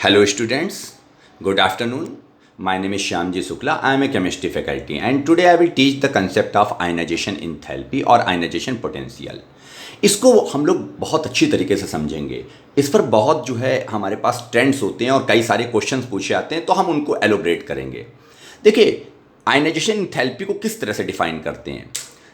Hello students, good afternoon. My name is Shyamji Shukla. I am a chemistry faculty and today I will teach the concept of ionization enthalpy और ionization potential. इसको हम लोग बहुत अच्छी तरीके से समझेंगे. इस पर बहुत जो है हमारे पास ट्रेंड्स होते हैं और कई सारे क्वेश्चंस पूछे जाते हैं, तो हम उनको एलोबरेट करेंगे. देखिए, आयनाइजेशन इंथैल्पी को किस तरह से डिफाइन करते हैं.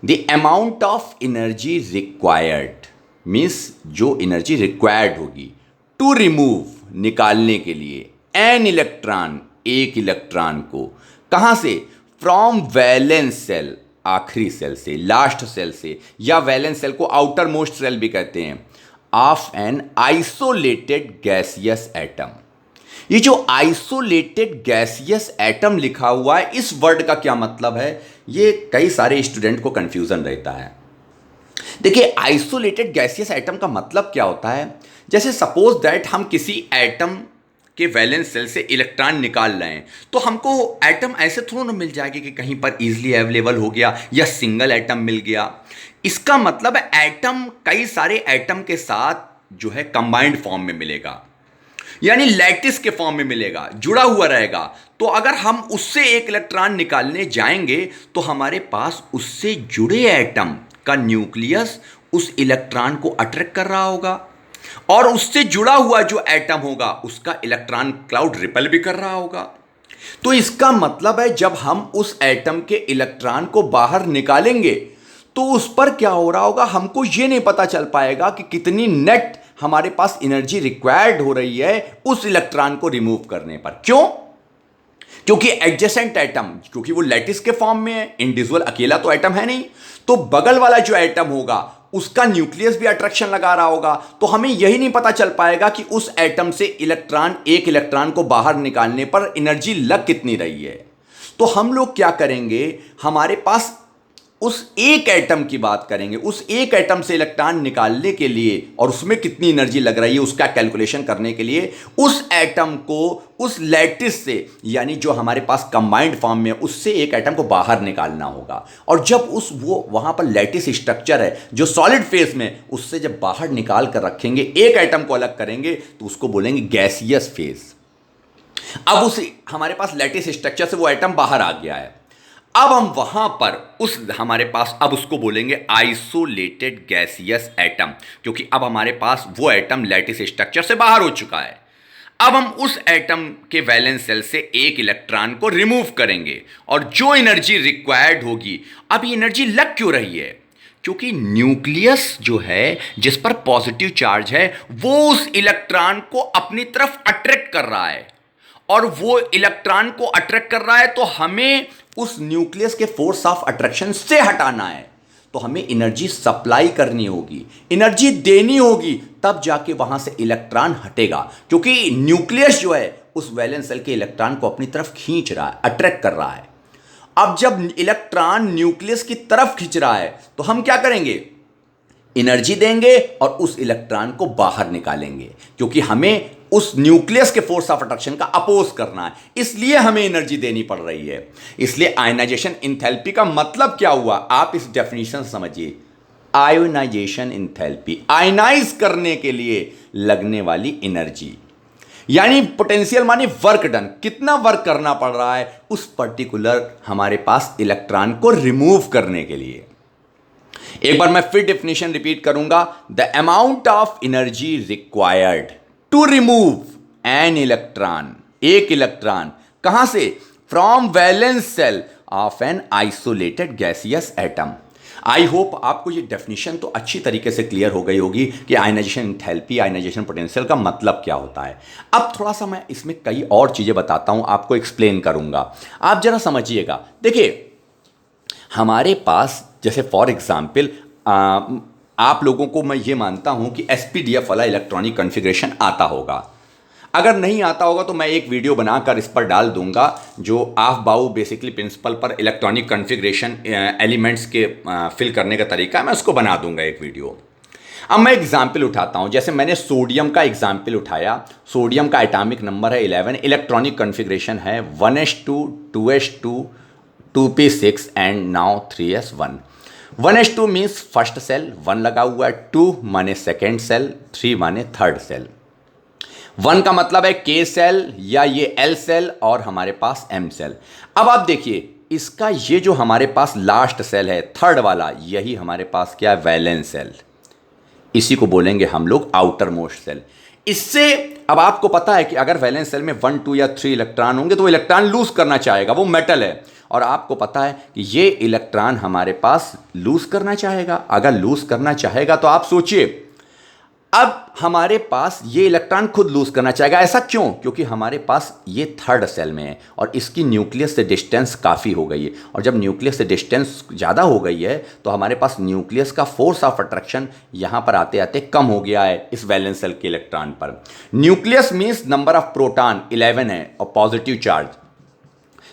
The amount of energy required means जो एनर्जी रिक्वायर्ड होगी टू रिमूव निकालने के लिए एन इलेक्ट्रॉन एक इलेक्ट्रॉन को कहां से, फ्रॉम वैलेंस सेल आखिरी सेल से, लास्ट सेल से, या वैलेंस सेल को आउटर मोस्ट सेल भी कहते हैं, of an isolated gaseous atom. ये जो आइसोलेटेड गैसियस एटम लिखा हुआ है, इस वर्ड का क्या मतलब है, ये कई सारे स्टूडेंट को कंफ्यूजन रहता है. देखिए, आइसोलेटेड गैसियस एटम का मतलब क्या होता है. जैसे सपोज दैट हम किसी एटम के वैलेंस सेल से इलेक्ट्रॉन निकाल रहे हैं, तो हमको एटम ऐसे थोड़ा ना मिल जाएगी कि कहीं पर इजीली अवेलेबल हो गया या सिंगल एटम मिल गया. इसका मतलब है एटम कई सारे एटम के साथ जो है कंबाइंड फॉर्म में मिलेगा, यानी लैटिस के फॉर्म में मिलेगा, जुड़ा हुआ रहेगा. तो अगर हम उससे एक इलेक्ट्रॉन निकालने जाएंगे तो हमारे पास उससे जुड़े एटम का न्यूक्लियस उस इलेक्ट्रॉन को अट्रैक्ट कर रहा होगा और उससे जुड़ा हुआ जो एटम होगा उसका इलेक्ट्रॉन क्लाउड रिपेल भी कर रहा होगा. तो इसका मतलब है जब हम उस एटम के इलेक्ट्रॉन को बाहर निकालेंगे तो उस पर क्या हो रहा होगा, हमको ये नहीं पता चल पाएगा कि कितनी नेट हमारे पास एनर्जी रिक्वायर्ड हो रही है उस इलेक्ट्रॉन को रिमूव करने पर. क्यों? क्योंकि एडजेसेंट एटम, क्योंकि वो लैटिस के फॉर्म में है, इंडिविजुअल अकेला तो एटम है नहीं, तो बगल वाला जो एटम होगा उसका न्यूक्लियस भी अट्रैक्शन लगा रहा होगा. तो हमें यही नहीं पता चल पाएगा कि उस एटम से एक इलेक्ट्रॉन को बाहर निकालने पर एनर्जी लग कितनी रही है. तो हम लोग क्या करेंगे, हमारे पास उस एक एटम की बात करेंगे, उस एक एटम से इलेक्ट्रॉन निकालने के लिए और उसमें कितनी एनर्जी लग रही है उसका कैलकुलेशन करने के लिए उस एटम को उस लैटिस से, यानी जो हमारे पास कंबाइंड फॉर्म में उससे एक एटम को बाहर निकालना होगा. और जब वो वहां पर लैटिस स्ट्रक्चर है जो सॉलिड फेज में, उससे जब बाहर निकाल कर रखेंगे, एक एटम को अलग करेंगे, तो उसको बोलेंगे गैसियस फेज. अब उस हमारे पास लैटिस स्ट्रक्चर से वो एटम बाहर आ गया है. अब हम वहां पर उस हमारे पास अब उसको बोलेंगे आइसोलेटेड गैसियस एटम, क्योंकि अब हमारे पास वो एटम लैटिस स्ट्रक्चर से बाहर हो चुका है. अब हम उस एटम के वैलेंस सेल से एक इलेक्ट्रॉन को रिमूव करेंगे और जो एनर्जी रिक्वायर्ड होगी, अब ये एनर्जी लग क्यों रही है, क्योंकि न्यूक्लियस जो है जिस पर पॉजिटिव चार्ज है वो उस इलेक्ट्रॉन को अपनी तरफ अट्रैक्ट कर रहा है, और वो इलेक्ट्रॉन को अट्रैक्ट कर रहा है तो हमें उस न्यूक्लियस के फोर्स ऑफ अट्रैक्शन से हटाना है. तो हमें एनर्जी सप्लाई करनी होगी, एनर्जी देनी होगी, तब जाके वहां से इलेक्ट्रॉन हटेगा, क्योंकि न्यूक्लियस जो है उस वैलेंस सेल के इलेक्ट्रॉन को अपनी तरफ खींच रहा है, अट्रैक्ट कर रहा है. अब जब इलेक्ट्रॉन न्यूक्लियस की तरफ खींच रहा है तो हम क्या करेंगे, एनर्जी देंगे और उस इलेक्ट्रॉन को बाहर निकालेंगे, क्योंकि हमें उस न्यूक्लियस के फोर्स ऑफ अट्रैक्शन का अपोज करना है, इसलिए हमें एनर्जी देनी पड़ रही है. इसलिए आयनाइजेशन इंथैल्पी का मतलब क्या हुआ, आप इस डेफिनेशन समझिए. आयोनाइजेशन इंथैल्पी, आयनाइज करने के लिए लगने वाली एनर्जी, यानी पोटेंशियल माने वर्क डन, कितना वर्क करना पड़ रहा है उस पर्टिकुलर हमारे पास इलेक्ट्रॉन को रिमूव करने के लिए. एक बार मैं फिर डेफिनेशन रिपीट करूंगा. The amount of energy required to remove an electron, एक इलेक्ट्रॉन कहां से, from valence shell of an isolated gaseous atom. I hope आपको ये डेफिनेशन तो अच्छी तरीके से क्लियर हो गई होगी कि आयनाइजेशन इंथैल्पी, आयनाइजेशन पोटेंशियल का मतलब क्या होता है. अब थोड़ा सा मैं इसमें कई और चीजें बताता हूं, आपको एक्सप्लेन करूंगा, आप जरा समझिएगा. देखिए, हमारे पास जैसे फॉर एग्जाम्पल आप लोगों को मैं ये मानता हूं कि एसपीडीएफ वाला इलेक्ट्रॉनिक कॉन्फ़िगरेशन आता होगा. अगर नहीं आता होगा तो मैं एक वीडियो बनाकर इस पर डाल दूंगा, जो ऑफ-बाउ बेसिकली प्रिंसिपल पर इलेक्ट्रॉनिक कॉन्फ़िगरेशन एलिमेंट्स के फिल करने का तरीका, मैं उसको बना दूंगा एक वीडियो. अब मैं एग्जाम्पल उठाता हूं, जैसे मैंने सोडियम का एग्जाम्पल उठाया. सोडियम का एटॉमिक नंबर है 11, इलेक्ट्रॉनिक कॉन्फ़िगरेशन है 1s2 2s2 2p6 and now 3s1. 1s2 means first shell, 1 लगा हुआ है, 2 माने सेकेंड सेल, 3 माने थर्ड सेल. वन का मतलब है के सेल या ये एल सेल और हमारे पास एम सेल। अब आप देखिए इसका ये जो हमारे पास लास्ट सेल है थर्ड वाला, यही हमारे पास क्या है, वैलेंस सेल। इसी को बोलेंगे हम लोग आउटर मोस्ट सेल। इससे अब आपको पता है कि अगर वैलेंस सेल में 1 2 या 3 इलेक्ट्रॉन होंगे तो वो इलेक्ट्रॉन लूज करना चाहेगा, वो मेटल है। और आपको पता है कि ये इलेक्ट्रॉन हमारे पास लूज करना चाहेगा। अगर लूज करना चाहेगा तो आप सोचिए अब हमारे पास ये इलेक्ट्रॉन खुद लूज करना चाहेगा। ऐसा क्यों? क्योंकि हमारे पास ये थर्ड सेल में है और इसकी न्यूक्लियस से डिस्टेंस काफ़ी हो गई है। और जब न्यूक्लियस से डिस्टेंस ज़्यादा हो गई है तो हमारे पास न्यूक्लियस का फोर्स ऑफ अट्रैक्शन यहाँ पर आते आते कम हो गया है इस वैलेंस सेल के इलेक्ट्रॉन पर। Nucleus means number of proton 11 है और पॉजिटिव चार्ज।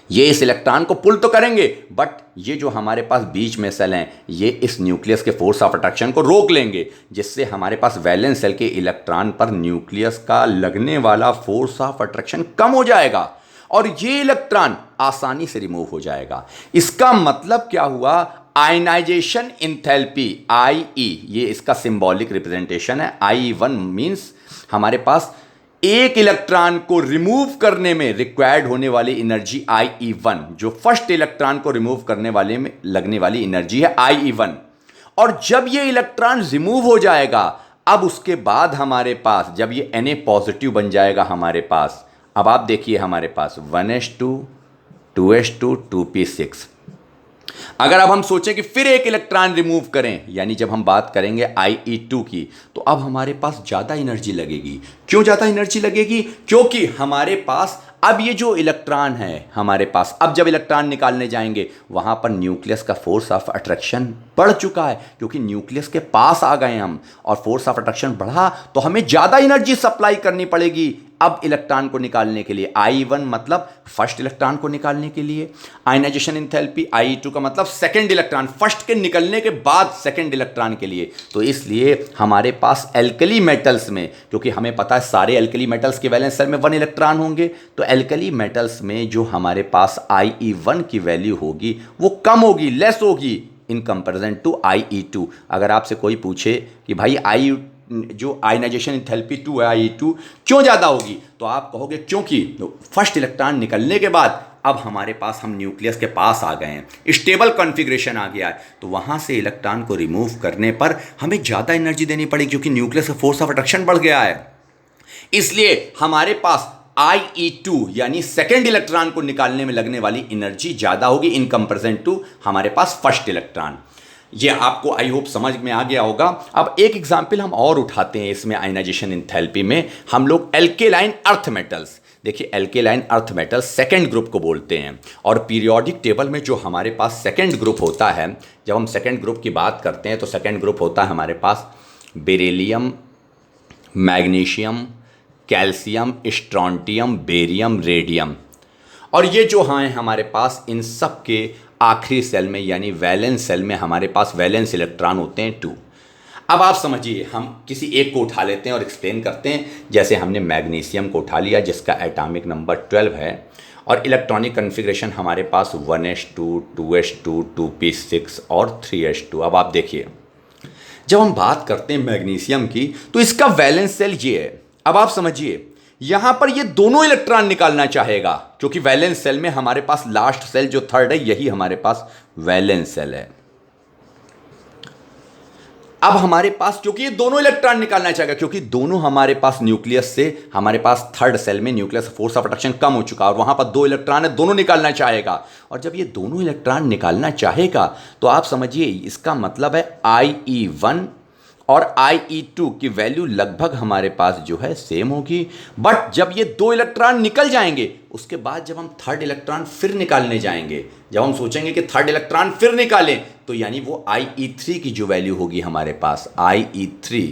ये इस इलेक्ट्रॉन को पुल तो करेंगे बट ये जो हमारे पास बीच में सेल हैं ये इस न्यूक्लियस के फोर्स ऑफ अट्रैक्शन को रोक लेंगे, जिससे हमारे पास वैलेंस सेल के इलेक्ट्रॉन पर न्यूक्लियस का लगने वाला फोर्स ऑफ अट्रैक्शन कम हो जाएगा और ये इलेक्ट्रॉन आसानी से रिमूव हो जाएगा। इसका मतलब क्या हुआ? आयनाइजेशन इंथैल्पी IE, ये इसका सिंबॉलिक रिप्रेजेंटेशन है। IE1 मीन्स हमारे पास एक इलेक्ट्रॉन को रिमूव करने में रिक्वायर्ड होने वाली एनर्जी IE1, जो फर्स्ट इलेक्ट्रॉन को रिमूव करने वाले में लगने वाली एनर्जी है IE1। और जब ये इलेक्ट्रॉन रिमूव हो जाएगा अब उसके बाद हमारे पास जब ये Na पॉजिटिव बन जाएगा हमारे पास, अब आप देखिए हमारे पास 1s2 2s2 2p6। अगर अब हम सोचें कि फिर एक इलेक्ट्रॉन रिमूव करें, यानी जब हम बात करेंगे IE2 की, तो अब हमारे पास ज़्यादा एनर्जी लगेगी। क्यों ज़्यादा एनर्जी लगेगी? क्योंकि हमारे पास अब ये जो इलेक्ट्रॉन है हमारे पास, अब जब इलेक्ट्रॉन निकालने जाएंगे वहाँ पर न्यूक्लियस का फोर्स ऑफ अट्रैक्शन बढ़ चुका है, क्योंकि न्यूक्लियस के पास आ गए हम और फोर्स ऑफ अट्रैक्शन बढ़ा तो हमें ज़्यादा एनर्जी सप्लाई करनी पड़ेगी अब इलेक्ट्रॉन को निकालने के लिए। IE1 मतलब फर्स्ट इलेक्ट्रॉन को निकालने के लिए, आयनाइजेशन एंथैल्पी IE2 का मतलब सेकंड इलेक्ट्रॉन, फर्स्ट के निकलने के बाद सेकंड इलेक्ट्रॉन के लिए। तो इसलिए हमारे पास एल्कली मेटल्स में, क्योंकि हमें पता है सारे एल्कली मेटल्स के वैलेंस सेल में 1 इलेक्ट्रॉन होंगे, तो एल्कली मेटल्स में जो हमारे पास IE1 की वैल्यू होगी वो कम होगी, लेस होगी इन कंपेरिजन टू IE2। अगर आपसे कोई पूछे कि भाई जो आयनाइजेशन एंथैल्पी 2 है IE2 क्यों ज़्यादा होगी, तो आप कहोगे क्योंकि फर्स्ट इलेक्ट्रॉन निकलने के बाद अब हमारे पास हम न्यूक्लियस के पास आ गए हैं, स्टेबल कॉन्फ़िगरेशन आ गया है, तो वहाँ से इलेक्ट्रॉन को रिमूव करने पर हमें ज़्यादा एनर्जी देनी पड़ेगी क्योंकि न्यूक्लियस का फोर्स ऑफ अट्रैक्शन बढ़ गया है। इसलिए हमारे पास IE2 यानी सेकेंड इलेक्ट्रॉन को निकालने में लगने वाली एनर्जी ज़्यादा होगी इन कंपेरिजन टू हमारे पास फर्स्ट इलेक्ट्रॉन। ये आपको आई होप समझ में आ गया होगा। अब एक एग्जाम्पल हम और उठाते हैं इसमें आयनाइजेशन एंथैल्पी में, हम लोग एल्केलाइन अर्थ मेटल्स। देखिए alkaline earth metals second group को बोलते हैं और पीरियोडिक टेबल में जो हमारे पास सेकेंड ग्रुप होता है, जब हम सेकेंड ग्रुप की बात करते हैं तो सेकेंड ग्रुप होता है हमारे पास beryllium, magnesium, calcium, strontium, barium, radium. और ये जो हैं हमारे पास इन सब के आखिरी सेल में यानी वैलेंस सेल में हमारे पास वैलेंस इलेक्ट्रॉन होते हैं 2। अब आप समझिए हम किसी एक को उठा लेते हैं और एक्सप्लेन करते हैं। जैसे हमने मैग्नीशियम को उठा लिया जिसका एटॉमिक नंबर 12 है और इलेक्ट्रॉनिक कन्फिग्रेशन हमारे पास 1s2 2s2 2p6 और 3s2। अब आप देखिए जब हम बात करते हैं मैग्नीशियम की तो इसका वैलेंस सेल ये है। अब आप समझिए यहां पर ये दोनों इलेक्ट्रॉन निकालना चाहेगा क्योंकि वैलेंस सेल में हमारे पास लास्ट सेल जो थर्ड है यही हमारे पास वैलेंस सेल है। अब हमारे पास क्योंकि ये दोनों इलेक्ट्रॉन निकालना चाहेगा, क्योंकि दोनों हमारे पास न्यूक्लियस से हमारे पास थर्ड सेल में न्यूक्लियस फोर्स ऑफ अट्रैक्शन कम हो चुका और वहां पर 2 इलेक्ट्रॉन है, दोनों निकालना चाहेगा। और जब ये दोनों इलेक्ट्रॉन निकालना चाहेगा तो आप समझिए इसका मतलब है IE1 और IE2 की वैल्यू लगभग हमारे पास जो है सेम होगी। बट जब ये 2 इलेक्ट्रॉन निकल जाएंगे उसके बाद जब हम थर्ड इलेक्ट्रॉन फिर निकालने जाएंगे, जब हम सोचेंगे कि थर्ड इलेक्ट्रॉन फिर निकालें तो यानी वो IE3 की जो वैल्यू होगी हमारे पास IE3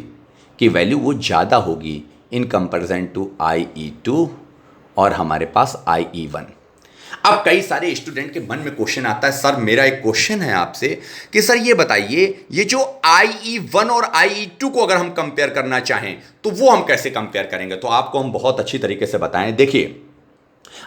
की वैल्यू वो ज़्यादा होगी इन कंपेरिजन टू IE2 और हमारे पास IE1। अब कई सारे स्टूडेंट के मन में क्वेश्चन आता है, सर मेरा एक क्वेश्चन है आपसे कि सर ये बताइए ये जो IE1 और IE2 को अगर हम कंपेयर करना चाहें तो वो हम कैसे कंपेयर करेंगे। तो आपको हम बहुत अच्छी तरीके से बताएं। देखिए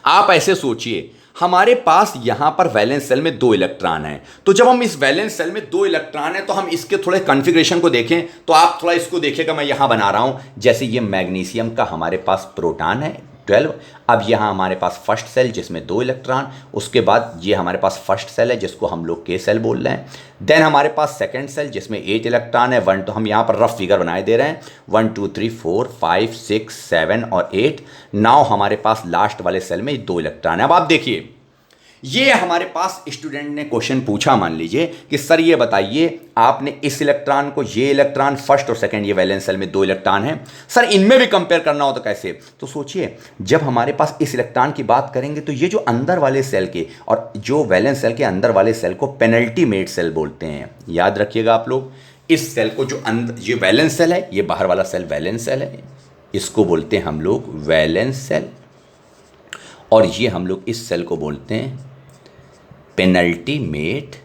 आप ऐसे सोचिए हमारे पास यहां पर वैलेंस सेल में 2 इलेक्ट्रॉन हैं। तो जब हम इस वैलेंस सेल में 2 इलेक्ट्रॉन हैं तो हम इसके थोड़े कॉन्फ़िगरेशन को देखें, तो आप थोड़ा इसको देखिएगा, मैं यहां बना रहा हूं। जैसे ये मैग्नीशियम का हमारे पास प्रोटॉन है 12। अब यहाँ हमारे पास फर्स्ट सेल जिसमें 2 इलेक्ट्रॉन, उसके बाद ये हमारे पास फर्स्ट सेल है जिसको हम लोग के सेल बोल रहे हैं। देन हमारे पास सेकंड सेल जिसमें 8 इलेक्ट्रॉन है, 1, तो हम यहाँ पर रफ फिगर बनाए दे रहे हैं, 1 2 3 4 5 6 7 और 8। नाउ हमारे पास लास्ट वाले सेल में 2 इलेक्ट्रॉन है। अब आप देखिए, ये हमारे पास स्टूडेंट ने क्वेश्चन पूछा, मान लीजिए कि सर ये बताइए, आपने इस इलेक्ट्रॉन को, ये इलेक्ट्रॉन फर्स्ट और सेकंड, ये वैलेंस सेल में 2 इलेक्ट्रॉन हैं सर, इनमें भी कंपेयर करना हो तो कैसे? तो सोचिए, जब हमारे पास इस इलेक्ट्रॉन की बात करेंगे तो ये जो अंदर वाले सेल के और जो वैलेंस सेल के अंदर वाले सेल को पेनल्टीमेट सेल बोलते हैं। याद रखिएगा आप लोग, इस सेल को जो अंदर, ये वैलेंस सेल है, ये बाहर वाला सेल वैलेंस सेल है, इसको बोलते हैं हम लोग वैलेंस सेल, और ये हम लोग इस सेल को बोलते हैं पेनल्टीमेट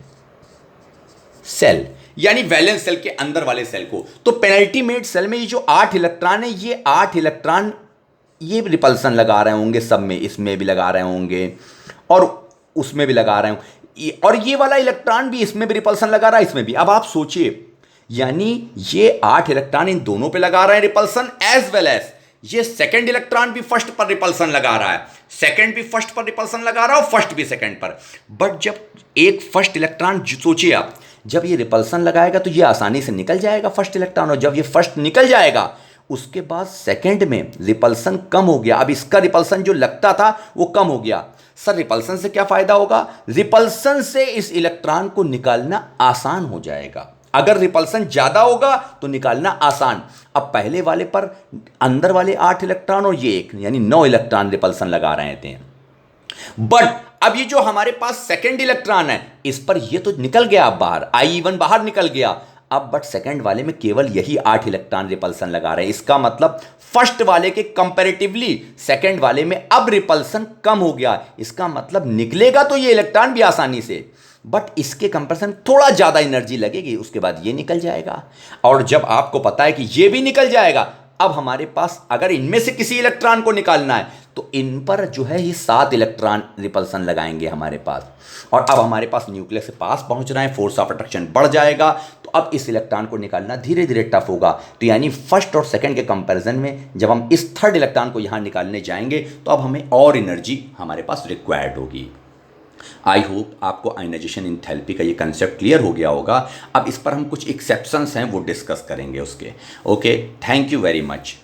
सेल, यानी वैलेंस सेल के अंदर वाले सेल को। तो पेनल्टीमेट सेल में ये जो 8 इलेक्ट्रॉन है, ये 8 इलेक्ट्रॉन ये रिपल्सन लगा रहे होंगे सब में, इसमें भी लगा रहे होंगे और उसमें भी लगा रहे होंगे, और ये वाला इलेक्ट्रॉन भी इसमें भी रिपल्सन लगा रहा है, इसमें भी। अब आप सोचिए, यानी ये 8 इलेक्ट्रॉन इन दोनों पे लगा रहे हैं रिपल्सन, एज वेल एज ये सेकंड इलेक्ट्रॉन भी फर्स्ट पर रिपल्सन लगा रहा है, सेकंड भी फर्स्ट पर रिपल्सन लगा रहा है और फर्स्ट भी सेकंड पर। बट जब एक फर्स्ट इलेक्ट्रॉन, सोचिए आप, जब ये रिपल्सन लगाएगा तो ये आसानी से निकल जाएगा फर्स्ट इलेक्ट्रॉन, और जब ये फर्स्ट निकल जाएगा उसके बाद सेकंड में रिपल्सन कम हो गया। अब इसका रिपल्सन जो लगता था वो कम हो गया। सर रिपल्सन से क्या फायदा होगा? रिपल्सन से इस इलेक्ट्रॉन को निकालना आसान हो जाएगा। अगर रिपल्सन ज्यादा होगा तो निकालना आसान। अब पहले वाले पर अंदर वाले 8 इलेक्ट्रॉन और ये एक, यानी 9 इलेक्ट्रॉन रिपल्सन लगा रहे थे। बट अब ये जो हमारे पास सेकंड इलेक्ट्रॉन है, इस पर ये तो निकल गया, अब बाहर I1 बाहर निकल गया। अब बट सेकंड वाले में केवल यही 8 इलेक्ट्रॉन रिपल्सन लगा रहे हैं। इसका मतलब फर्स्ट वाले के कंपैरेटिवली सेकंड वाले में अब रिपल्सन कम हो गया। इसका मतलब निकलेगा तो ये इलेक्ट्रॉन भी आसानी से, बट इसके कंपैरिजन थोड़ा ज़्यादा एनर्जी लगेगी, उसके बाद ये निकल जाएगा। और जब आपको पता है कि ये भी निकल जाएगा, अब हमारे पास अगर इनमें से किसी इलेक्ट्रॉन को निकालना है तो इन पर जो है ये 7 इलेक्ट्रॉन रिपल्सन लगाएंगे हमारे पास, और अब हमारे पास न्यूक्लियस के पास पहुंच रहे हैं, फोर्स ऑफ अट्रैक्शन बढ़ जाएगा, तो अब इस इलेक्ट्रॉन को निकालना धीरे धीरे टफ होगा। तो यानी फर्स्ट और सेकंड के कंपैरिजन में जब हम इस थर्ड इलेक्ट्रॉन को यहाँ निकालने जाएंगे तो अब हमें और एनर्जी हमारे पास रिक्वायर्ड होगी। आई होप आपको आयनाइजेशन एंथैल्पी का ये कंसेप्ट क्लियर हो गया होगा। अब इस पर हम कुछ एक्सेप्शंस हैं वो डिस्कस करेंगे उसके। Okay, thank you very much.